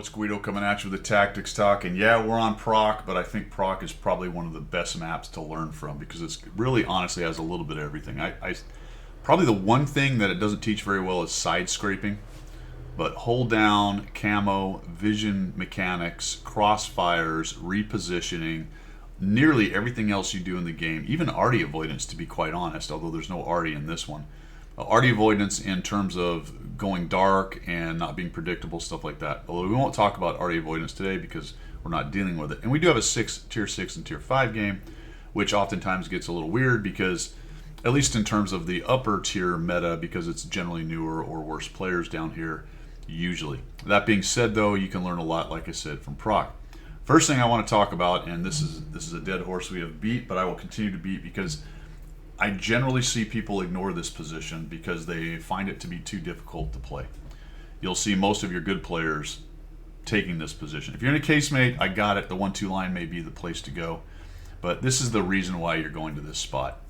it's Guido coming at you with the Tactics Talk. And yeah, we're on Proc, but I think Proc is probably one of the best maps to learn from because it's really honestly has a little bit of everything. I probably the one thing that it doesn't teach very well is side scraping, but hold down, camo, vision mechanics, crossfires, repositioning, nearly everything else you do in the game, even arty avoidance to be quite honest, although there's no arty in this one. Arty avoidance in terms of going dark and not being predictable, stuff like that. Although we won't talk about arty avoidance today because we're not dealing with it. And we do have a tier 6 and tier 5 game, which oftentimes gets a little weird because, at least in terms of the upper tier meta, because it's generally newer or worse players down here, usually. That being said, though, you can learn a lot, like I said, from Proc. First thing I want to talk about, and this is a dead horse we have beat, but I will continue to beat because I generally see people ignore this position because they find it to be too difficult to play. You'll see most of your good players taking this position. If you're in a casemate, I got it. The 1-2 line may be the place to go. But this is the reason why you're going to this spot.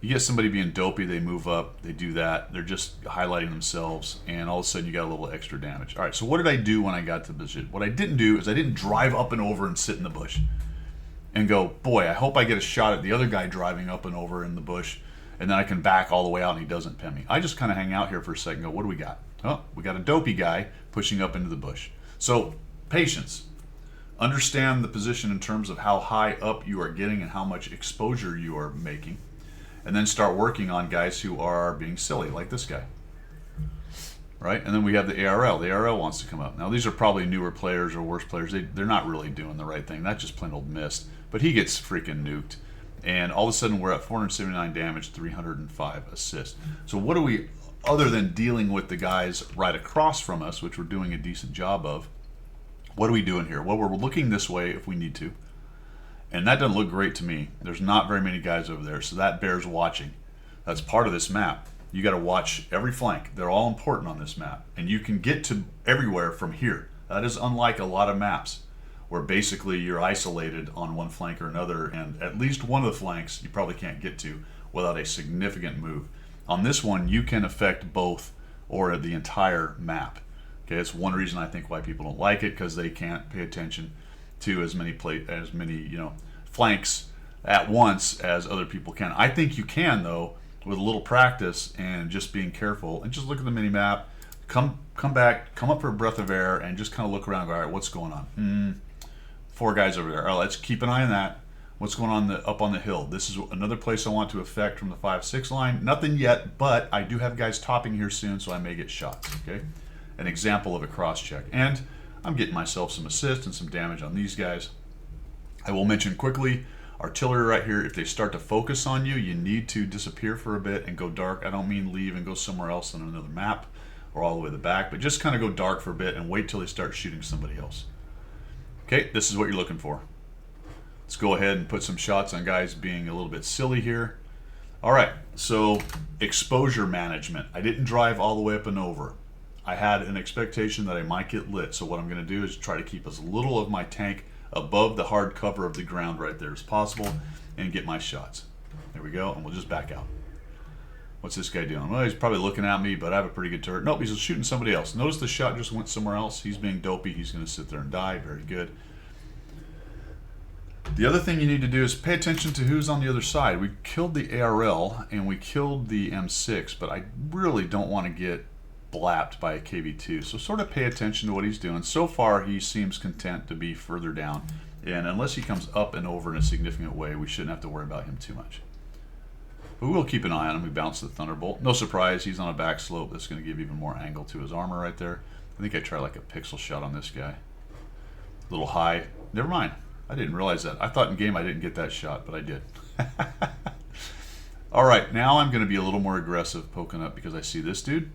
You get somebody being dopey, they move up, they do that. They're just highlighting themselves, and all of a sudden you got a little extra damage. All right, so what did I do when I got to the position? What I didn't do is I didn't drive up and over and sit in the bush and go, boy, I hope I get a shot at the other guy driving up and over in the bush, and then I can back all the way out and he doesn't pin me. I just kind of hang out here for a second and go, what do we got? Oh, we got a dopey guy pushing up into the bush. So, patience. Understand the position in terms of how high up you are getting and how much exposure you are making, and then start working on guys who are being silly, like this guy. Right? And then we have the ARL. The ARL wants to come up. Now, these are probably newer players or worse players. They're not really doing the right thing. That's just plain old missed. But he gets freaking nuked. And all of a sudden, we're at 479 damage, 305 assists. So what do we, other than dealing with the guys right across from us, which we're doing a decent job of, what are we doing here? Well, we're looking this way if we need to. And that doesn't look great to me. There's not very many guys over there, so that bears watching. That's part of this map. You got to watch every flank. They're all important on this map. And you can get to everywhere from here. That is unlike a lot of maps where basically you're isolated on one flank or another, and at least one of the flanks you probably can't get to without a significant move. On this one, you can affect both or the entire map. Okay, that's one reason I think why people don't like it, because they can't pay attention to as many flanks at once as other people can. I think you can, though, with a little practice and just being careful and just look at the mini map, come back, come up for a breath of air, and just kind of look around and go, all right, what's going on? 4 guys over there. All right, let's keep an eye on that. What's going on up on the hill? This is another place I want to affect from the 5-6 line. Nothing yet, but I do have guys topping here soon, so I may get shots. Okay, an example of a cross check, and I'm getting myself some assist and some damage on these guys. I will mention quickly, artillery right here, if they start to focus on you, you need to disappear for a bit and go dark. I don't mean leave and go somewhere else on another map or all the way to the back, but just kind of go dark for a bit and wait till they start shooting somebody else. Okay, this is what you're looking for. Let's go ahead and put some shots on guys being a little bit silly here. All right, so exposure management. I didn't drive all the way up and over. I had an expectation that I might get lit, so what I'm going to do is try to keep as little of my tank above the hard cover of the ground right there as possible and get my shots. There we go, and we'll just back out. What's this guy doing? Well, he's probably looking at me, but I have a pretty good turret. Nope, he's shooting somebody else. Notice the shot just went somewhere else. He's being dopey. He's going to sit there and die. Very good. The other thing you need to do is pay attention to who's on the other side. We killed the ARL and we killed the M6, but I really don't want to get blapped by a KV2. So sort of pay attention to what he's doing. So far, he seems content to be further down. And unless he comes up and over in a significant way, we shouldn't have to worry about him too much. But we'll keep an eye on him. We bounce the Thunderbolt. No surprise, he's on a back slope. That's going to give even more angle to his armor right there. I think I tried like a pixel shot on this guy. A little high. Never mind. I didn't realize that. I thought in game I didn't get that shot, but I did. All right, now I'm going to be a little more aggressive poking up because I see this dude.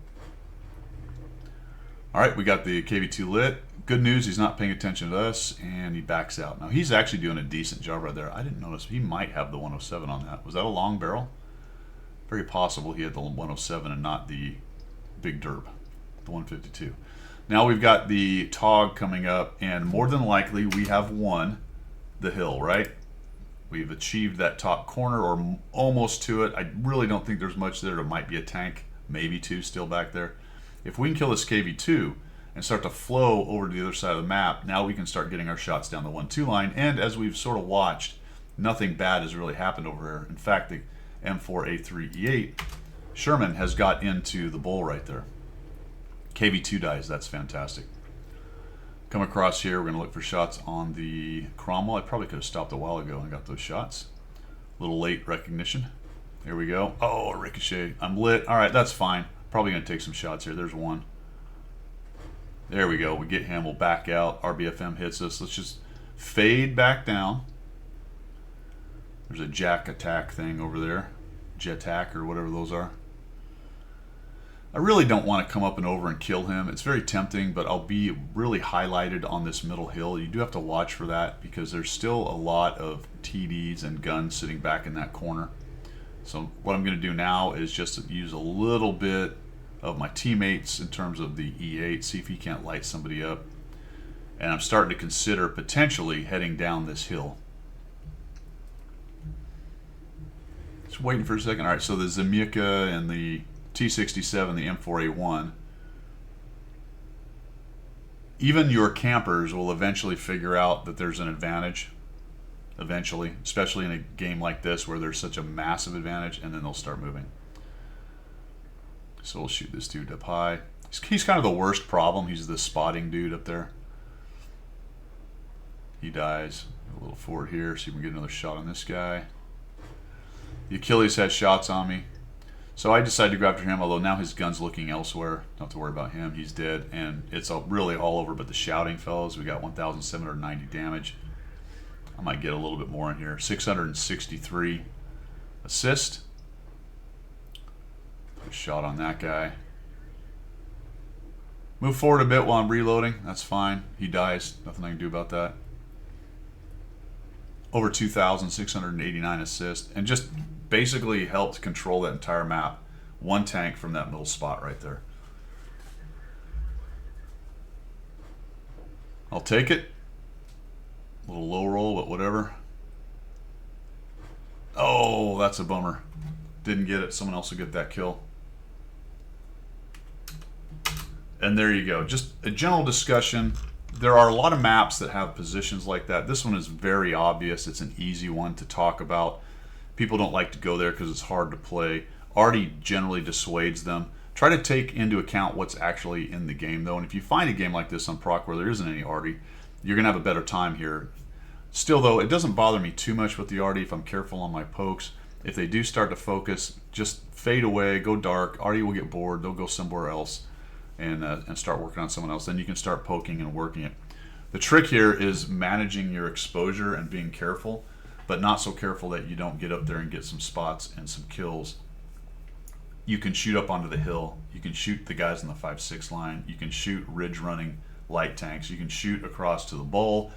All right, we got the KV2 lit. Good news, he's not paying attention to us, and he backs out. Now, he's actually doing a decent job right there. I didn't notice. He might have the 107 on that. Was that a long barrel? Very possible he had the 107 and not the big derb, the 152. Now we've got the TOG coming up, and more than likely we have won the hill, right? We've achieved that top corner or almost to it. I really don't think there's much there. There might be a tank, maybe 2 still back there. If we can kill this KV2, and start to flow over to the other side of the map, now we can start getting our shots down the 1-2 line. And as we've sort of watched, nothing bad has really happened over here. In fact, the M4A3E8 Sherman has got into the bull right there. KV2 dies, that's fantastic. Come across here, we're going to look for shots on the Cromwell. I probably could have stopped a while ago and got those shots. A little late recognition. Here we go. Oh, ricochet. I'm lit. All right, that's fine. Probably going to take some shots here. There's one. There we go. We get him. We'll back out. RBFM hits us. Let's just fade back down. There's a jack attack thing over there. Jetack or whatever those are. I really don't want to come up and over and kill him. It's very tempting, but I'll be really highlighted on this middle hill. You do have to watch for that because there's still a lot of TDs and guns sitting back in that corner. So what I'm going to do now is just use a little bit of my teammates in terms of the E8, see if he can't light somebody up. And I'm starting to consider potentially heading down this hill. Just waiting for a second. All right, so the Zimyka and the T67, the M4A1, even your campers will eventually figure out that there's an advantage, eventually, especially in a game like this where there's such a massive advantage, and then they'll start moving. So we'll shoot this dude up high. He's kind of the worst problem. He's the spotting dude up there. He dies. A little forward here, see if we can get another shot on this guy. The Achilles has shots on me. So I decided to go after him, although now his gun's looking elsewhere. Don't have to worry about him. He's dead, and it's really all over but the shouting fellows. We got 1,790 damage. I might get a little bit more in here. 663 assist. Put a shot on that guy. Move forward a bit while I'm reloading. That's fine. He dies. Nothing I can do about that. Over 2,689 assists, and just basically helped control that entire map. One tank from that middle spot right there. I'll take it. A little low roll, but whatever. Oh, that's a bummer. Didn't get it. Someone else will get that kill. And there you go. Just a general discussion. There are a lot of maps that have positions like that. This one is very obvious. It's an easy one to talk about. People don't like to go there because it's hard to play. Arty generally dissuades them. Try to take into account what's actually in the game, though. And if you find a game like this on Proc where there isn't any Arty, you're going to have a better time here. Still, though, it doesn't bother me too much with the Arty if I'm careful on my pokes. If they do start to focus, just fade away, go dark. Arty will get bored. They'll go somewhere else and start working on someone else. Then you can start poking and working it. The trick here is managing your exposure and being careful, but not so careful that you don't get up there and get some spots and some kills. You can shoot up onto the hill. You can shoot the guys in the 5-6 line. You can shoot ridge running light tanks. You can shoot across to the bull.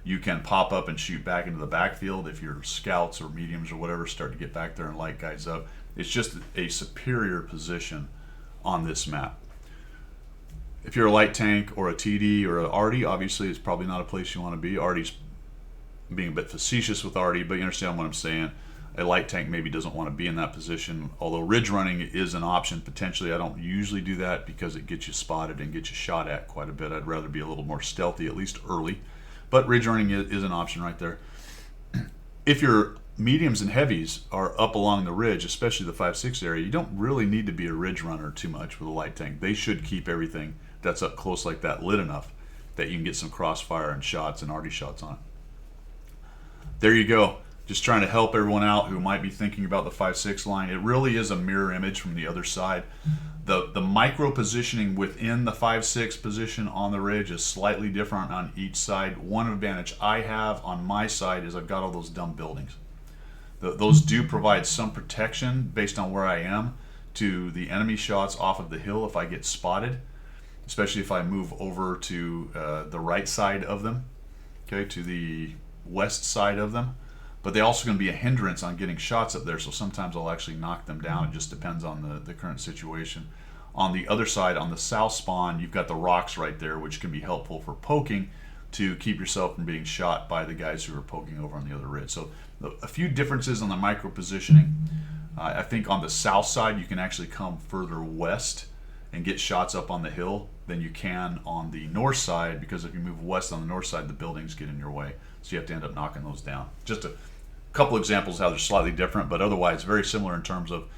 You can pop up and shoot back into the backfield if your scouts or mediums or whatever start to get back there and light guys up. It's just a superior position on this map. If you're a light tank or a TD or an Arty, obviously it's probably not a place you want to be. Arty's being a bit facetious with Arty, but you understand what I'm saying. A light tank maybe doesn't want to be in that position, although ridge running is an option potentially. I don't usually do that because it gets you spotted and gets you shot at quite a bit. I'd rather be a little more stealthy, at least early. But ridge running is an option right there. If your mediums and heavies are up along the ridge, especially the 5-6 area, you don't really need to be a ridge runner too much with a light tank. They should keep everything that's up close like that lit enough that you can get some crossfire and shots and Arty shots on it. There you go. Just trying to help everyone out who might be thinking about the 5-6 line. It really is a mirror image from the other side. The micro positioning within the 5-6 position on the ridge is slightly different on each side. One advantage I have on my side is I've got all those dumb buildings. Those do provide some protection based on where I am to the enemy shots off of the hill if I get spotted, especially if I move over to the right side of them, okay, to the west side of them. But they also going to be a hindrance on getting shots up there, so sometimes I'll actually knock them down. It just depends on the current situation. On the other side, on the south spawn, you've got the rocks right there, which can be helpful for poking to keep yourself from being shot by the guys who are poking over on the other ridge. So a few differences on the micro positioning. I think on the south side, you can actually come further west and get shots up on the hill than you can on the north side, because if you move west on the north side, the buildings get in your way. So you have to end up knocking those down. Just a couple examples how they're slightly different, but otherwise very similar in terms of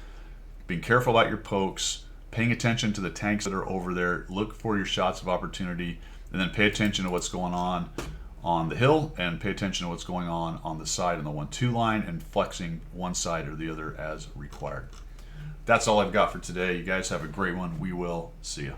being careful about your pokes, paying attention to the tanks that are over there, look for your shots of opportunity, and then pay attention to what's going on the hill, and pay attention to what's going on the side on the 1-2 line, and flexing one side or the other as required. That's all I've got for today. You guys have a great one. We will see you.